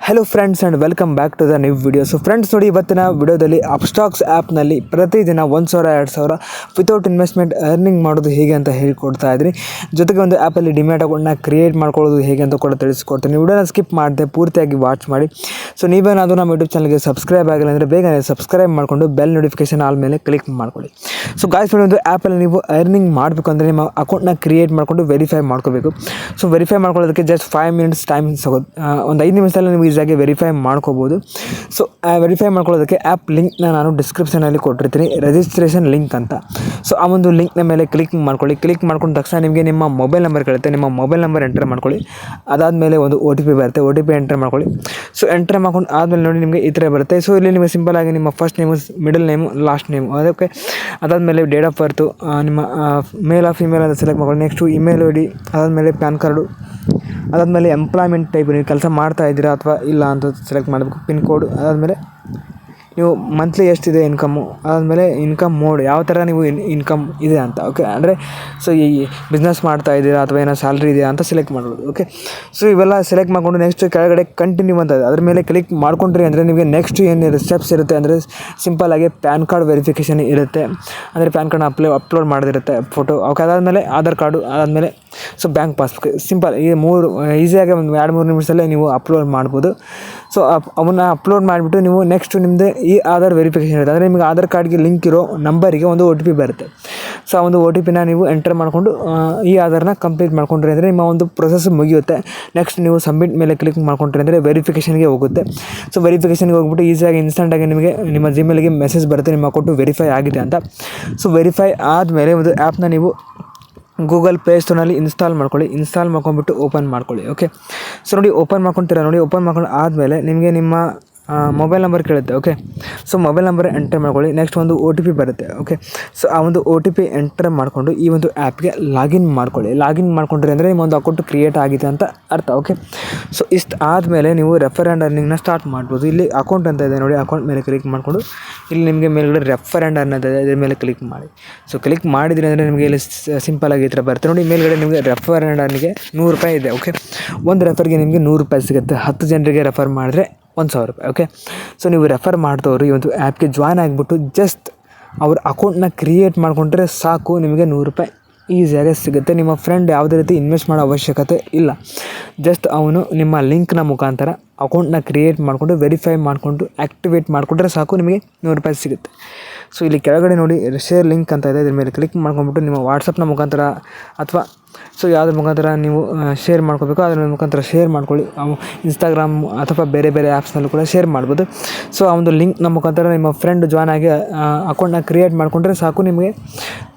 Hello friends and welcome back to the new video. So friends ನೋಡಿ, ಇವತ್ತಿನ ವಿಡಿಯೋದಲ್ಲಿ ಅಪ್ಸ್ಟಾಕ್ಸ್ ಆ್ಯಪ್ನಲ್ಲಿ ಪ್ರತಿದಿನ 1,000 2,000 ವಿತೌಟ್ ಇನ್ವೆಸ್ಟ್ಮೆಂಟ್ ಅರ್ನಿಂಗ್ ಮಾಡೋದು ಹೇಗೆ ಅಂತ ಹೇಳಿಕೊಡ್ತಾ ಇದ್ದೀನಿ. ಜೊತೆಗೆ ಒಂದು ಆ್ಯಪಲ್ಲಿ ಡಿಮ್ಯಾಟ್ ಅಕೌಂಟ್ನ ಕ್ರಿಯೇಟ್ ಮಾಡ್ಕೊಳ್ಳೋದು ಹೇಗೆ ಅಂತ ಕೂಡ ತಿಳಿಸ್ಕೊಡ್ತೀನಿ. ವಿಡಿಯೋನ ಸ್ಕಿಪ್ ಮಾಡದೆ ಪೂರ್ತಿಯಾಗಿ ವಾಚ್ ಮಾಡಿ. ಸೊ ನೀವೇನಾದರೂ ನಮ್ಮ ಯೂಟ್ಯೂಬ್ ಚಾನಲ್ಗೆ ಸಬ್ಸ್ಕ್ರೈಬ್ ಆಗಿಲ್ಲ ಅಂದರೆ ಬೇಗನೆ ಸಬ್ಸ್ಕ್ರೈಬ್ ಮಾಡಿಕೊಂಡು ಬೆಲ್ ನೋಟಿಫಿಕೇಶನ್ ಆಲ್ ಮೇಲೆ ಕ್ಲಿಕ್ ಮಾಡ್ಕೊಳ್ಳಿ. ಸೊ ಗಾಯ್ಸ್ ನೋಡಿ, ಒಂದು ಆ್ಯಪಲ್ಲಿ ನೀವು ಅರ್ನಿಂಗ್ ಮಾಡಬೇಕು ಅಂದರೆ ನಿಮ್ಮ ಅಕೌಂಟ್ನ ಕ್ರಿಯೇಟ್ ಮಾಡಿಕೊಂಡು ವೆರಿಫೈ ಮಾಡ್ಕೋಬೇಕು. ಸೊ ವೆರಿಫೈ ಮಾಡ್ಕೊಳ್ಳೋದಕ್ಕೆ ಜಸ್ಟ್ 5 ಮಿನಿಟ್ಸ್ ಟೈಮ್ ಸಿಗೋದು. ಒಂದು 5 ನಿಮಿಷದಲ್ಲಿ ನೀವು ಈಸಿಯಾಗಿ ವೆರಿಫೈ ಮಾಡ್ಕೋಬೋದು. ಸೊ ವೆರಿಫೈ ಮಾಡ್ಕೊಳ್ಳೋದಕ್ಕೆ ಆ್ಯಪ್ ಲಿಂಕ್ನ ನಾನು ಡಿಸ್ಕ್ರಿಪ್ಷನಲ್ಲಿ ಕೊಟ್ಟಿರ್ತೀನಿ, ರಿಜಿಸ್ಟ್ರೇಷನ್ ಲಿಂಕ್ ಅಂತ. ಸೊ ಆ ಒಂದು ಲಿಂಕ್ನ ಮೇಲೆ ಕ್ಲಿಕ್ ಮಾಡ್ಕೊಳ್ಳಿ. ಕ್ಲಿಕ್ ಮಾಡ್ಕೊಂಡ ತಕ್ಷಣ ನಿಮಗೆ ನಿಮ್ಮ ಮೊಬೈಲ್ ನಂಬರ್ ಕೇಳುತ್ತೆ. ನಿಮ್ಮ ಮೊಬೈಲ್ ನಂಬರ್ ಎಂಟರ್ ಮಾಡ್ಕೊಳ್ಳಿ. ಅದಾದಮೇಲೆ ಒಂದು OTP ಬರುತ್ತೆ. OTP ಎಂಟರ್ ಮಾಡ್ಕೊಳ್ಳಿ. ಸೊ ಎಂಟರ್ ಮಾಡ್ಕೊಂಡು ಆದಮೇಲೆ ನೋಡಿ ನಿಮಗೆ ಈ ಥರ ಬರುತ್ತೆ. ಸೊ ಇಲ್ಲಿ ನಿಮಗೆ ಸಿಂಪಲ್ ಆಗಿ ನಿಮ್ಮ first name, middle name, last name, ಅದಕ್ಕೆ ಅದಾದಮೇಲೆ ಡೇಟ್ ಆಫ್ ಬರ್ತು, ನಿಮ್ಮ ಮೇಲ್ ಆಫ್ ಫಿಮೇಲ್ ಅಂತ ಸೆಲೆಕ್ಟ್ ಮಾಡ್ಕೊಳ್ಳಿ. ನೆಕ್ಸ್ಟು ಇಮೇಲ್ ID, ಅದಾದಮೇಲೆ ಪ್ಯಾನ್ ಕಾರ್ಡು, ಅದಾದಮೇಲೆ ಎಂಪ್ಲಾಯ್ಮೆಂಟ್ ಟೈಪ್, ನೀವು ಕೆಲಸ ಮಾಡ್ತಾ ಇದ್ದೀರಾ ಅಥವಾ ಇಲ್ಲ ಅಂತ ಸೆಲೆಕ್ಟ್ ಮಾಡಬೇಕು. ಪಿನ್ ಕೋಡ್, ಅದಾದಮೇಲೆ ನೀವು ಮಂತ್ಲಿ ಎಷ್ಟಿದೆ ಇನ್ಕಮ್ಮು, ಅದಾದಮೇಲೆ ಇನ್ಕಮ್ ಮೋಡ್, ಯಾವ ಥರ ನೀವು ಇನ್ಕಮ್ ಇದೆ ಅಂತ. ಓಕೆ, ಅಂದರೆ ಸೊ ಈ ಬಿಸ್ನೆಸ್ ಮಾಡ್ತಾ ಇದ್ದೀರಾ ಅಥವಾ ಏನೋ ಸ್ಯಾಲ್ರಿ ಇದೆಯಾ ಅಂತ ಸೆಲೆಕ್ಟ್ ಮಾಡೋದು. ಓಕೆ, ಸೊ ಇವೆಲ್ಲ ಸೆಲೆಕ್ಟ್ ಮಾಡಿಕೊಂಡು ನೆಕ್ಸ್ಟ್ ಕೆಳಗಡೆ ಕಂಟಿನ್ಯೂ ಅಂತ ಅದ್ರ ಮೇಲೆ ಕ್ಲಿಕ್ ಮಾಡ್ಕೊಂಡ್ರಿ ಅಂದರೆ ನಿಮಗೆ ನೆಕ್ಸ್ಟ್ ಏನು ಸ್ಟೆಪ್ಸ್ ಇರುತ್ತೆ ಅಂದರೆ ಸಿಂಪಲ್ಲಾಗಿ ಪ್ಯಾನ್ ಕಾರ್ಡ್ ವೆರಿಫಿಕೇಷನ್ ಇರುತ್ತೆ. ಅಂದರೆ ಪ್ಯಾನ್ ಕಾರ್ಡ್ನ ಅಪ್ಲೋಡ್ ಮಾಡೋದಿರುತ್ತೆ ಫೋಟೋ. ಓಕೆ, ಅದಾದಮೇಲೆ ಆಧಾರ್ ಕಾರ್ಡು, ಅದಾದಮೇಲೆ ಸೊ ಬ್ಯಾಂಕ್ ಪಾಸ್ಬುಕ್. ಸಿಂಪಲ್ ಈ 3 ಈಸಿಯಾಗಿ ಒಂದು 2-3 ನಿಮಿಷದಲ್ಲೇ ನೀವು ಅಪ್ಲೋಡ್ ಮಾಡ್ಬೋದು. ಸೊ ಅವನ್ನ ಅಪ್ಲೋಡ್ ಮಾಡಿಬಿಟ್ಟು ನೀವು ನೆಕ್ಸ್ಟ್ ನಿಮ್ಮದು ಈ ಆಧಾರ್ ವೆರಿಫಿಕೇಷನ್ ಇರುತ್ತೆ. ಅಂದರೆ ನಿಮಗೆ ಆಧಾರ್ ಕಾರ್ಡ್ಗೆ ಲಿಂಕ್ ಇರೋ ನಂಬರಿಗೆ ಒಂದು OTP ಬರುತ್ತೆ. ಸೊ ಆ ಒಂದು OTPನ ನೀವು ಎಂಟರ್ ಮಾಡಿಕೊಂಡು ಈ ಆಧಾರ್ನ ಕಂಪ್ಲೀಟ್ ಮಾಡ್ಕೊಂಡ್ರಿ ಅಂದರೆ ನಿಮ್ಮ ಒಂದು ಪ್ರೊಸೆಸ್ ಮುಗಿಯುತ್ತೆ. ನೆಕ್ಸ್ಟ್ ನೀವು ಸಬ್ಮಿಟ್ ಮೇಲೆ ಕ್ಲಿಕ್ ಮಾಡ್ಕೊಂಡ್ರಿ ಅಂದರೆ ವೆರಿಫಿಕೇಷನ್ಗೆ ಹೋಗುತ್ತೆ. ಸೊ ವೆರಿಫಿಕೇಷನ್ಗೆ ಹೋಗ್ಬಿಟ್ಟು ಈಸಿಯಾಗಿ ಇನ್ಸ್ಟಂಟಾಗಿ ನಿಮಗೆ ನಿಮ್ಮ ಜಿಮೇಲ್ಗೆ ಮೆಸೇಜ್ ಬರುತ್ತೆ ನಿಮ್ಮ ಅಕೌಂಟು ವೆರಿಫೈ ಆಗಿದೆ ಅಂತ. ಸೊ ವೆರಿಫೈ ಆದಮೇಲೆ ಒಂದು ಆ್ಯಪ್ನ ನೀವು ಗೂಗಲ್ ಪ್ಲೇ ಸ್ಟೋರ್ನಲ್ಲಿ ಇನ್ಸ್ಟಾಲ್ ಮಾಡ್ಕೊಳ್ಳಿ. ಇನ್ಸ್ಟಾಲ್ ಮಾಡ್ಕೊಂಬಿಟ್ಟು ಓಪನ್ ಮಾಡ್ಕೊಳ್ಳಿ. ಓಕೆ, ಸೊ ನೋಡಿ ಓಪನ್ ಮಾಡ್ಕೊತೀರಾ ನೋಡಿ. ಓಪನ್ ಮಾಡ್ಕೊಂಡು ಆದಮೇಲೆ ನಿಮಗೆ ನಿಮ್ಮ ಮೊಬೈಲ್ ನಂಬರ್ ಕೇಳುತ್ತೆ. Okay, so mobile number enter ಮಾಡ್ಕೊಳ್ಳಿ. ನೆಕ್ಸ್ಟ್ ಒಂದು OTP ಬರುತ್ತೆ. ಓಕೆ, ಸೊ ಆ ಒಂದು OTP ಎಂಟರ್ ಮಾಡಿಕೊಂಡು ಈ ಒಂದು ಆ್ಯಪ್ಗೆ ಲಾಗಿನ್ ಮಾಡ್ಕೊಳ್ಳಿ. ಲಾಗಿನ್ ಮಾಡ್ಕೊಂಡ್ರಿ ಅಂದರೆ ನಿಮ್ಮ ಒಂದು ಅಕೌಂಟ್ ಕ್ರಿಯೇಟ್ ಆಗಿದೆ ಅಂತ ಅರ್ಥ. ಓಕೆ, ಸೊ ಇಷ್ಟು ಆದಮೇಲೆ ನೀವು ರೆಫರ್ ಆ್ಯಂಡ್ ಅರ್ನಿಂಗ್ನ ಸ್ಟಾರ್ಟ್ ಮಾಡ್ಬೋದು. ಇಲ್ಲಿ ಅಕೌಂಟ್ ಅಂತ ಇದೆ ನೋಡಿ, ಅಕೌಂಟ್ ಮೇಲೆ ಕ್ಲಿಕ್ ಮಾಡಿಕೊಂಡು ಇಲ್ಲಿ ನಿಮಗೆ ಮೇಲ್ಗಡೆ ರೆಫರ್ ಆ್ಯಂಡ್ ಅರ್ನ್ ಅಂತ ಇದೆ, ಇದ್ರ ಮೇಲೆ ಕ್ಲಿಕ್ ಮಾಡಿ. ಸೊ ಕ್ಲಿಕ್ ಮಾಡಿದ್ರಿ ಅಂದರೆ ನಿಮಗೆ ಇಲ್ಲಿ ಸಿಂಪಲಾಗಿ ಈ ಥರ ಬರುತ್ತೆ ನೋಡಿ. ಮೇಲ್ಗಡೆ ನಿಮಗೆ ರೆಫರ್ ಆ್ಯಂಡ್ ಅರ್ನಿಗೆ ₹100 ಇದೆ. ಓಕೆ, ಒಂದು ರೆಫರ್ಗೆ ನಿಮಗೆ ₹100 ಸಿಗುತ್ತೆ. 10 ಜನರಿಗೆ ರೆಫರ್ ಮಾಡಿದ್ರೆ ₹1,000. ಓಕೆ, ಸೊ ನೀವು ರೆಫರ್ ಮಾಡಿದವರು ಈ ಒಂದು ಆ್ಯಪ್ಗೆ ಜಾಯ್ನ್ ಆಗಿಬಿಟ್ಟು ಜಸ್ಟ್ ಅವ್ರ ಅಕೌಂಟ್ನ ಕ್ರಿಯೇಟ್ ಮಾಡಿಕೊಂಡ್ರೆ ಸಾಕು, ನಿಮಗೆ ₹100 ಈಸಿಯಾಗಿ ಸಿಗುತ್ತೆ. ನಿಮ್ಮ ಫ್ರೆಂಡ್ ಯಾವುದೇ ರೀತಿ ಇನ್ವೆಸ್ಟ್ ಮಾಡೋ ಅವಶ್ಯಕತೆ ಇಲ್ಲ. ಜಸ್ಟ್ ಅವನು ನಿಮ್ಮ ಲಿಂಕ್ನ ಮುಖಾಂತರ ಅಕೌಂಟ್ನ ಕ್ರಿಯೇಟ್ ಮಾಡಿಕೊಂಡು ವೆರಿಫೈ ಮಾಡಿಕೊಂಡು ಆ್ಯಕ್ಟಿವೇಟ್ ಮಾಡಿಕೊಂಡ್ರೆ ಸಾಕು, ನಿಮಗೆ ₹100 ಸಿಗುತ್ತೆ. ಸೊ ಇಲ್ಲಿ ಕೆಳಗಡೆ ನೋಡಿ ಶೇರ್ ಲಿಂಕ್ ಅಂತ ಇದೆ, ಇದ್ರ ಮೇಲೆ ಕ್ಲಿಕ್ ಮಾಡ್ಕೊಂಬಿಟ್ಟು ನಿಮ್ಮ ವಾಟ್ಸಪ್ನ ಮುಖಾಂತರ ಅಥವಾ ಸೊ ಯಾವುದ್ರ ಮುಖಾಂತರ ನೀವು ಶೇರ್ ಮಾಡ್ಕೋಬೇಕು ಅದರ ಮುಖಾಂತರ ಶೇರ್ ಮಾಡ್ಕೊಳ್ಳಿ. ಇನ್ಸ್ಟಾಗ್ರಾಮ್ ಅಥವಾ ಬೇರೆ ಬೇರೆ ಆ್ಯಪ್ಸ್ನಲ್ಲೂ ಕೂಡ ಶೇರ್ ಮಾಡ್ಬೋದು. ಸೊ ಆ ಒಂದು ಲಿಂಕ್ನ ಮುಖಾಂತರ ನಿಮ್ಮ ಫ್ರೆಂಡ್ ಜಾಯ್ನ್ ಆಗಿ ಅಕೌಂಟ್ನ ಕ್ರಿಯೇಟ್ ಮಾಡಿಕೊಂಡ್ರೆ ಸಾಕು, ನಿಮಗೆ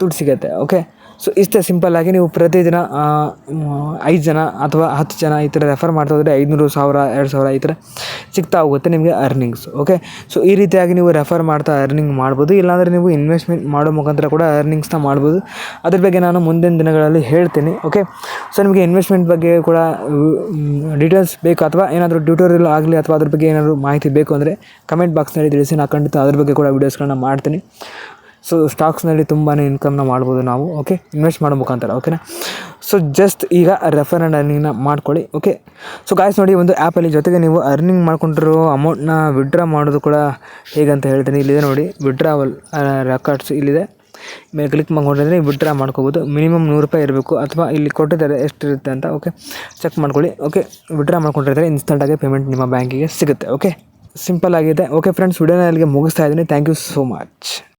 ದುಡ್ಡು ಸಿಗುತ್ತೆ. ಓಕೆ, ಸೊ ಇಷ್ಟೇ ಸಿಂಪಲ್ಲಾಗಿ ನೀವು ಪ್ರತಿದಿನ 5 ಜನ ಅಥವಾ 10 ಜನ ಈ ಥರ ರೆಫರ್ ಮಾಡ್ತಾ ಹೋದರೆ 500, 1000, 2000 ಈ ಥರ ಸಿಗ್ತಾ ಹೋಗುತ್ತೆ ನಿಮಗೆ ಅರ್ನಿಂಗ್ಸ್. ಓಕೆ, ಸೊ ಈ ರೀತಿಯಾಗಿ ನೀವು ರೆಫರ್ ಮಾಡ್ತಾ ಅರ್ನಿಂಗ್ ಮಾಡ್ಬೋದು. ಇಲ್ಲಾಂದರೆ ನೀವು ಇನ್ವೆಸ್ಟ್ಮೆಂಟ್ ಮಾಡೋ ಮುಖಾಂತರ ಕೂಡ ಅರ್ನಿಂಗ್ಸ್ನ ಮಾಡ್ಬೋದು. ಅದ್ರ ಬಗ್ಗೆ ನಾನು ಮುಂದಿನ ದಿನಗಳಲ್ಲಿ ಹೇಳ್ತೀನಿ. ಓಕೆ, ಸೊ ನಿಮಗೆ ಇನ್ವೆಸ್ಟ್ಮೆಂಟ್ ಬಗ್ಗೆ ಕೂಡ ಡೀಟೇಲ್ಸ್ ಬೇಕು ಅಥವಾ ಏನಾದರೂ ಟ್ಯೂಟೋರಿಯಲ್ ಆಗಲಿ ಅಥವಾ ಅದ್ರ ಬಗ್ಗೆ ಏನಾದರೂ ಮಾಹಿತಿ ಬೇಕು ಅಂದರೆ ಕಮೆಂಟ್ ಬಾಕ್ಸ್ನಲ್ಲಿ ತಿಳಿಸಿ, ನಾನು ಖಂಡಿತ ಅದ್ರ ಬಗ್ಗೆ ಕೂಡ ವೀಡಿಯೋಸ್ಗಳನ್ನ ಮಾಡ್ತೀನಿ. ಸೊ ಸ್ಟಾಕ್ಸ್ನಲ್ಲಿ ತುಂಬಾ ಇನ್ಕಮ್ನ ಮಾಡ್ಬೋದು ನಾವು. ಓಕೆ, ಇನ್ವೆಸ್ಟ್ ಮಾಡೋ ಮುಖಾಂತರ. ಓಕೆನಾ, ಸೊ ಜಸ್ಟ್ ಈಗ ರೆಫರ್ ಆ್ಯಂಡ್ ಅರ್ನಿಂಗ್ನ ಮಾಡ್ಕೊಳ್ಳಿ. ಓಕೆ, ಸೊ ಗಾಯ್ಸ್ ನೋಡಿ, ಒಂದು ಆ್ಯಪಲ್ಲಿ ಜೊತೆಗೆ ನೀವು ಅರ್ನಿಂಗ್ ಮಾಡ್ಕೊಂಡಿರೋ ಅಮೌಂಟ್ನ ವಿಡ್ರಾ ಮಾಡೋದು ಕೂಡ ಹೇಗಂತ ಹೇಳ್ತೀನಿ. ಇಲ್ಲಿದೆ ನೋಡಿ, ವಿಡ್ರಾವಲ್ ರೆಕಾರ್ಡ್ಸ್ ಇಲ್ಲಿದೆ. ಮೇಲೆ ಕ್ಲಿಕ್ ಮಾಡ್ಕೊಂಡ್ರೆ ವಿಡ್ರಾ ಮಾಡ್ಕೋಬೋದು. ಮಿನಿಮಮ್ ₹100 ಇರಬೇಕು ಅಥವಾ ಇಲ್ಲಿ ಕೊಟ್ಟಿದ್ದಾರೆ ಎಷ್ಟಿರುತ್ತೆ ಅಂತ. ಓಕೆ, ಚೆಕ್ ಮಾಡ್ಕೊಳ್ಳಿ. ಓಕೆ, ವಿಡ್ರಾ ಮಾಡ್ಕೊಂಡಿರ್ತಾರೆ ಇನ್ಸ್ಟಂಟಾಗಿ ಪೇಮೆಂಟ್ ನಿಮ್ಮ ಬ್ಯಾಂಕಿಗೆ ಸಿಗುತ್ತೆ. ಓಕೆ, ಸಿಂಪಲ್ ಆಗಿದೆ. ಓಕೆ ಫ್ರೆಂಡ್ಸ್, ವಿಡಿಯೋನ ಅಲ್ಲಿಗೆ ಮುಗಿಸ್ತಾ ಇದ್ದೀನಿ. Thank you so much.